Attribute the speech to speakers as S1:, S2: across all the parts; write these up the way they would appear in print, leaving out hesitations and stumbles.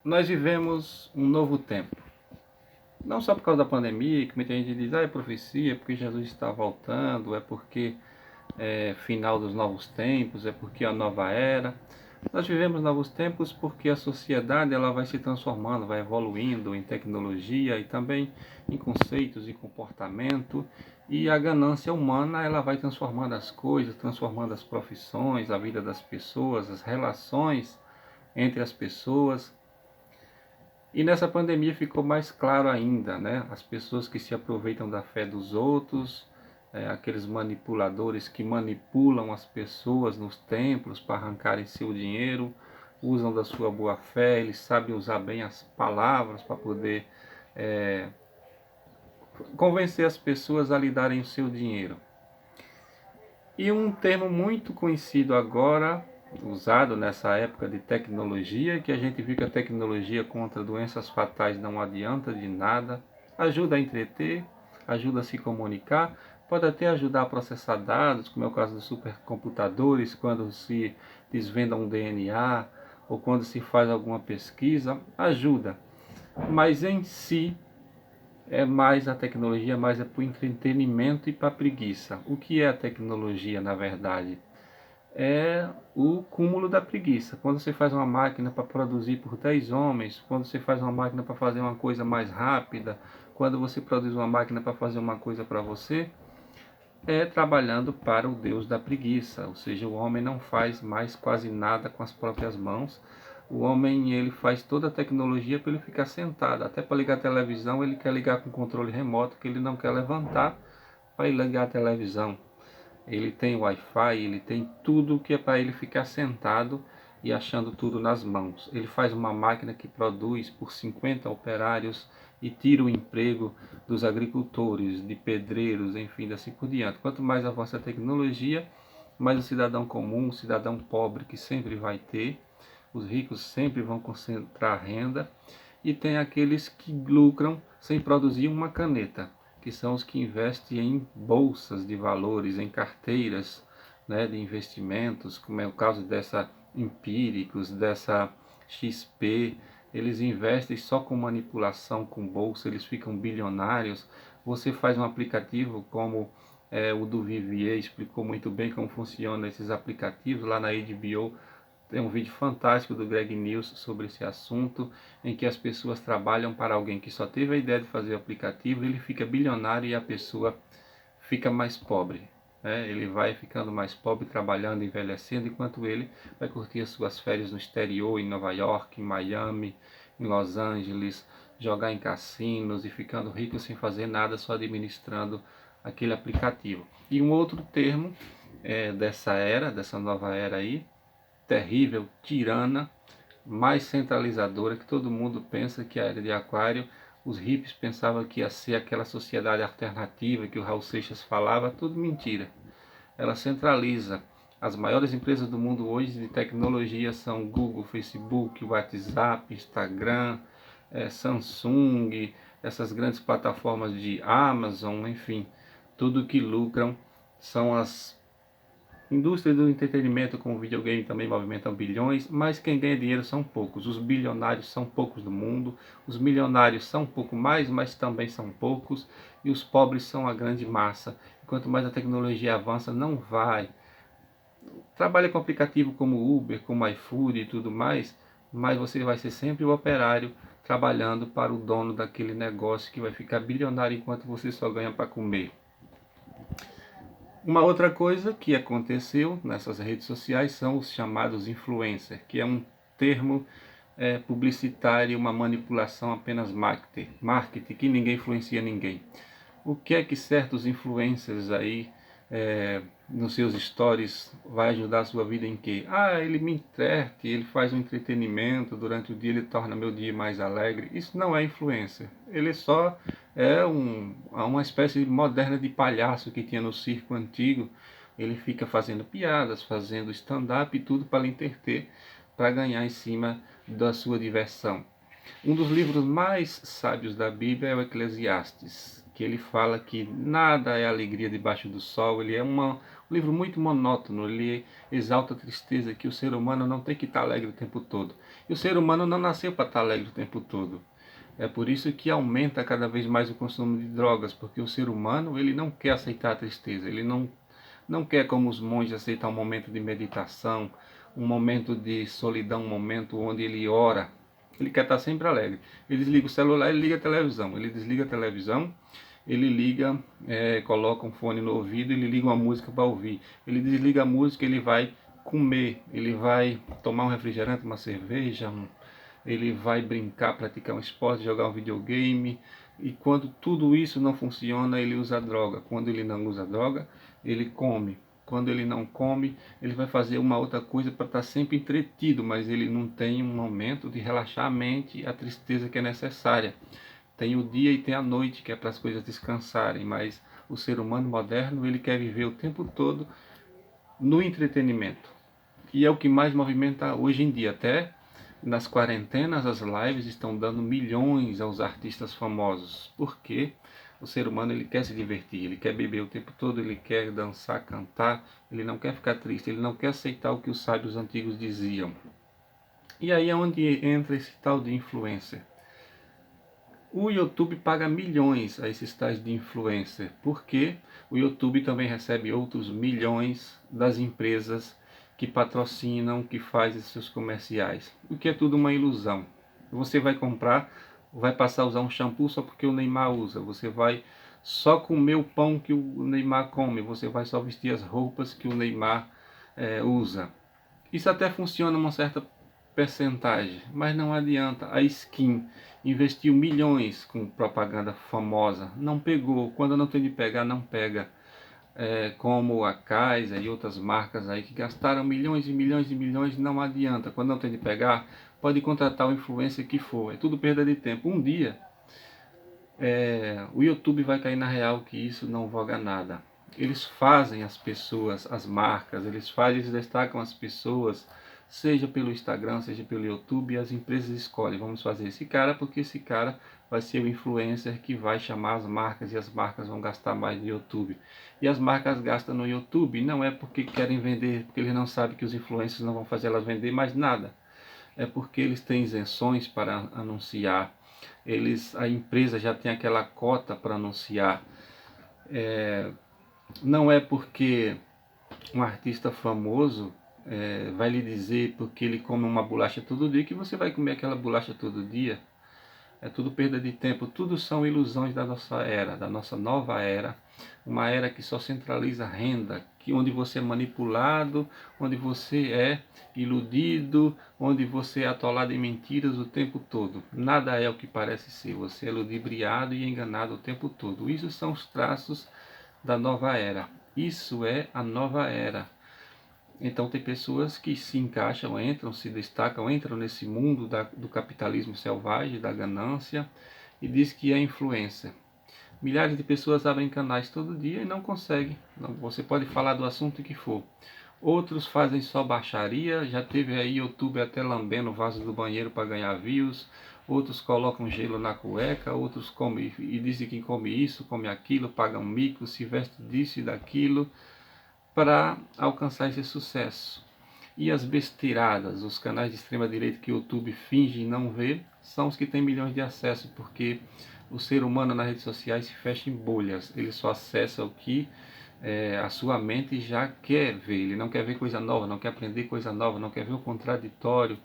S1: Nós vivemos um novo tempo. Não só por causa da pandemia, que muita gente diz, é profecia, é porque Jesus está voltando, é porque é final dos novos tempos, é porque a nova era. Nós vivemos novos tempos porque a sociedade ela vai se transformando, vai evoluindo em tecnologia e também em conceitos e comportamento. E a ganância humana ela vai transformando as coisas, transformando as profissões, a vida das pessoas, as relações entre as pessoas. E nessa pandemia ficou mais claro ainda, né? As pessoas que se aproveitam da fé dos outros, aqueles manipuladores que manipulam as pessoas nos templos para arrancarem seu dinheiro, usam da sua boa fé, eles sabem usar bem as palavras para poder é, convencer as pessoas a lhe darem o seu dinheiro. E um termo muito conhecido agora, usado nessa época de tecnologia, que a gente viu que a tecnologia contra doenças fatais não adianta de nada, ajuda a entreter, ajuda a se comunicar, pode até ajudar a processar dados, como é o caso dos supercomputadores, quando se desvenda um DNA ou quando se faz alguma pesquisa, ajuda. Mas em si, é mais a tecnologia, mais é para o entretenimento e para a preguiça. O que é a tecnologia, na verdade? É o cúmulo da preguiça. Quando você faz uma máquina para produzir por 10 homens, quando você faz uma máquina para fazer uma coisa mais rápida, quando você produz uma máquina para fazer uma coisa para você, é trabalhando para o Deus da preguiça, ou seja, o homem não faz mais quase nada com as próprias mãos. O homem ele faz toda a tecnologia para ele ficar sentado, até para ligar a televisão ele quer ligar com controle remoto, que ele não quer levantar para ligar a televisão. Ele tem Wi-Fi, ele tem tudo que é para ele ficar sentado e achando tudo nas mãos. Ele faz uma máquina que produz por 50 operários e tira o emprego dos agricultores, de pedreiros, enfim, assim por diante. Quanto mais avança a tecnologia, mais o cidadão comum, o cidadão pobre que sempre vai ter, os ricos sempre vão concentrar renda, e tem aqueles que lucram sem produzir uma caneta, que são os que investem em bolsas de valores, em carteiras, né, de investimentos, como é o caso dessa Empíricos, dessa XP. Eles investem só com manipulação, com bolsa, eles ficam bilionários. Você faz um aplicativo como o do Vivier, explicou muito bem como funcionam esses aplicativos lá na HBO. Tem um vídeo fantástico do Greg News sobre esse assunto, em que as pessoas trabalham para alguém que só teve a ideia de fazer o aplicativo, ele fica bilionário e a pessoa fica mais pobre. Né? Ele vai ficando mais pobre, trabalhando, envelhecendo, enquanto ele vai curtir as suas férias no exterior, em Nova York, em Miami, em Los Angeles, jogar em cassinos e ficando rico sem fazer nada, só administrando aquele aplicativo. E um outro termo dessa nova era aí, terrível, tirana, mais centralizadora, que todo mundo pensa que a era de Aquário, os hippies pensavam que ia ser aquela sociedade alternativa que o Raul Seixas falava, tudo mentira. Ela centraliza. As maiores empresas do mundo hoje de tecnologia são Google, Facebook, WhatsApp, Instagram, Samsung, essas grandes plataformas de Amazon, enfim, tudo que lucram são as indústria do entretenimento com o videogame também movimentam bilhões, mas quem ganha dinheiro são poucos. Os bilionários são poucos do mundo, os milionários são um pouco mais, mas também são poucos, e os pobres são a grande massa. Quanto mais a tecnologia avança, não vai. Trabalha com aplicativo como Uber, como iFood e tudo mais, mas você vai ser sempre o operário trabalhando para o dono daquele negócio que vai ficar bilionário enquanto você só ganha para comer. Uma outra coisa que aconteceu nessas redes sociais são os chamados influencers, que é um termo publicitário, uma manipulação apenas marketing, que ninguém influencia ninguém. O que é que certos influencers aí nos seus stories vai ajudar a sua vida em quê? Ah, ele me enterte, ele faz um entretenimento, durante o dia ele torna meu dia mais alegre. Isso não é influencer, ele só é uma espécie moderna de palhaço que tinha no circo antigo. Ele fica fazendo piadas, fazendo stand-up e tudo para lhe entreter, para ganhar em cima da sua diversão. Um dos livros mais sábios da Bíblia é o Eclesiastes, que ele fala que nada é alegria debaixo do sol. Ele é um livro muito monótono, ele exalta a tristeza, que o ser humano não tem que estar alegre o tempo todo. E o ser humano não nasceu para estar alegre o tempo todo. É por isso que aumenta cada vez mais o consumo de drogas, porque o ser humano ele não quer aceitar a tristeza, ele não quer, como os monges, aceitar um momento de meditação, um momento de solidão, um momento onde ele ora. Ele quer estar sempre alegre. Ele desliga o celular, ele liga a televisão. Ele desliga a televisão, ele liga, coloca um fone no ouvido, ele liga uma música para ouvir. Ele desliga a música, ele vai comer, ele vai tomar um refrigerante, uma cerveja, ele vai brincar, praticar um esporte, jogar um videogame. E quando tudo isso não funciona, ele usa droga. Quando ele não usa droga, ele come. Quando ele não come, ele vai fazer uma outra coisa para estar sempre entretido, mas ele não tem um momento de relaxar a mente, a tristeza que é necessária. Tem o dia e tem a noite, que é para as coisas descansarem, mas o ser humano moderno, ele quer viver o tempo todo no entretenimento. E é o que mais movimenta hoje em dia. Até nas quarentenas, as lives estão dando milhões aos artistas famosos. Porque o ser humano ele quer se divertir, ele quer beber o tempo todo, ele quer dançar, cantar, ele não quer ficar triste, ele não quer aceitar o que os sábios antigos diziam. E aí é onde entra esse tal de influencer. O YouTube paga milhões a esses tais de influencer, porque o YouTube também recebe outros milhões das empresas que patrocinam, que fazem seus comerciais. O que é tudo uma ilusão. Você vai comprar, vai passar a usar um shampoo só porque o Neymar usa. Você vai só comer o pão que o Neymar come. Você vai só vestir as roupas que o Neymar usa. Isso até funciona uma certa percentagem, mas não adianta. A Skin investiu milhões com propaganda famosa, não pegou. Quando não tem de pegar, não pega. Como a Kaiser e outras marcas aí que gastaram milhões e milhões e milhões, não adianta. Quando não tem de pegar, pode contratar o influencer que for. É tudo perda de tempo. Um dia o YouTube vai cair na real que isso não voga nada. Eles fazem as pessoas, as marcas, eles destacam as pessoas, seja pelo Instagram, seja pelo YouTube, e as empresas escolhem, vamos fazer esse cara porque esse cara vai ser o influencer que vai chamar as marcas e as marcas vão gastar mais no YouTube. E as marcas gastam no YouTube não é porque querem vender, porque eles não sabem que os influencers não vão fazer elas vender mais nada. É porque eles têm isenções para anunciar, a empresa já tem aquela cota para anunciar. Não é porque um artista famoso vai lhe dizer porque ele come uma bolacha todo dia que você vai comer aquela bolacha todo dia. É tudo perda de tempo, tudo são ilusões da nossa era, da nossa nova era, uma era que só centraliza renda, onde você é manipulado, onde você é iludido, onde você é atolado em mentiras o tempo todo. Nada é o que parece ser, você é ludibriado e enganado o tempo todo. Isso são os traços da nova era. Isso é a nova era. Então tem pessoas que se encaixam, entram, se destacam, entram nesse mundo do capitalismo selvagem, da ganância, e diz que é influência. Milhares de pessoas abrem canais todo dia e não conseguem. Você pode falar do assunto que for. Outros fazem só baixaria, já teve aí YouTube até lambendo o vaso do banheiro para ganhar views. Outros colocam gelo na cueca, outros comem e dizem que come isso, come aquilo, pagam mico, se veste disso e daquilo para alcançar esse sucesso. E as besteiradas, os canais de extrema direita que o YouTube finge não ver, são os que têm milhões de acessos, porque o ser humano nas redes sociais se fecha em bolhas, ele só acessa o que a sua mente já quer ver, ele não quer ver coisa nova, não quer aprender coisa nova, não quer ver o contraditório.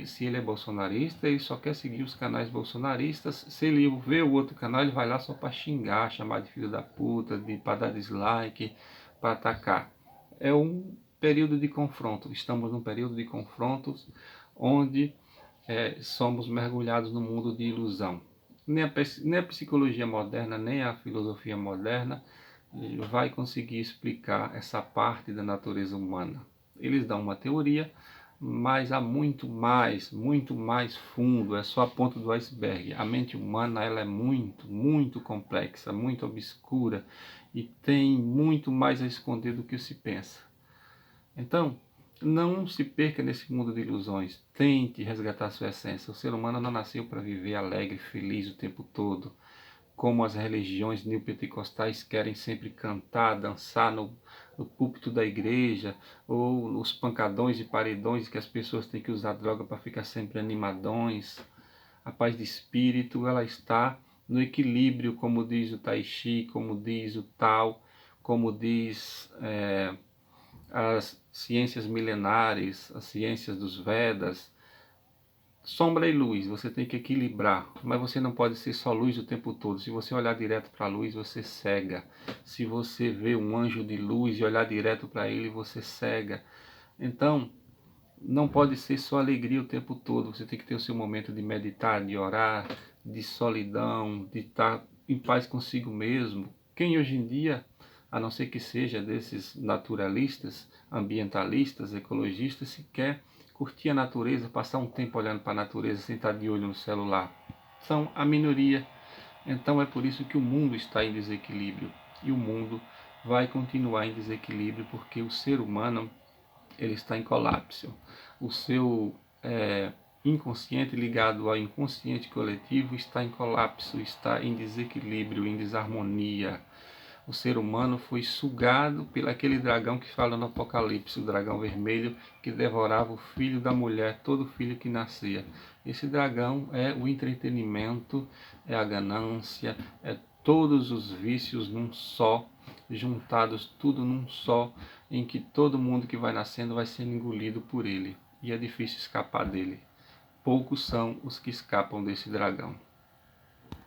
S1: Se ele é bolsonarista, ele só quer seguir os canais bolsonaristas. Se ele vê o outro canal, ele vai lá só para xingar, chamar de filho da puta, para dar dislike, para atacar. É um período de confronto, estamos num período de confrontos onde somos mergulhados no mundo de ilusão. Nem a psicologia moderna, nem a filosofia moderna vai conseguir explicar essa parte da natureza humana. Eles dão uma teoria, mas há muito mais fundo, é só a ponta do iceberg. A mente humana ela é muito complexa, muito obscura e tem muito mais a esconder do que se pensa. Então, não se perca nesse mundo de ilusões, tente resgatar sua essência. O ser humano não nasceu para viver alegre, feliz o tempo todo, como as religiões neopentecostais querem sempre cantar, dançar no púlpito da igreja, ou os pancadões e paredões que as pessoas têm que usar droga para ficar sempre animadões. A paz de espírito, ela está no equilíbrio, como diz o Tai Chi, como diz o Tao, como diz as ciências milenares, as ciências dos Vedas. Sombra e luz, você tem que equilibrar, mas você não pode ser só luz o tempo todo. Se você olhar direto para a luz, você cega. Se você vê um anjo de luz e olhar direto para ele, você cega. Então, não pode ser só alegria o tempo todo. Você tem que ter o seu momento de meditar, de orar, de solidão, de estar em paz consigo mesmo. Quem hoje em dia, a não ser que seja desses naturalistas, ambientalistas, ecologistas, se quer curtir a natureza, passar um tempo olhando para a natureza sem estar de olho no celular. São a minoria. Então é por isso que o mundo está em desequilíbrio. E o mundo vai continuar em desequilíbrio porque o ser humano ele está em colapso. O seu inconsciente ligado ao inconsciente coletivo está em colapso, está em desequilíbrio, em desarmonia. O ser humano foi sugado por aquele dragão que fala no Apocalipse, o dragão vermelho que devorava o filho da mulher, todo filho que nascia. Esse dragão é o entretenimento, é a ganância, é todos os vícios num só, juntados tudo num só, em que todo mundo que vai nascendo vai sendo engolido por ele. E é difícil escapar dele. Poucos são os que escapam desse dragão.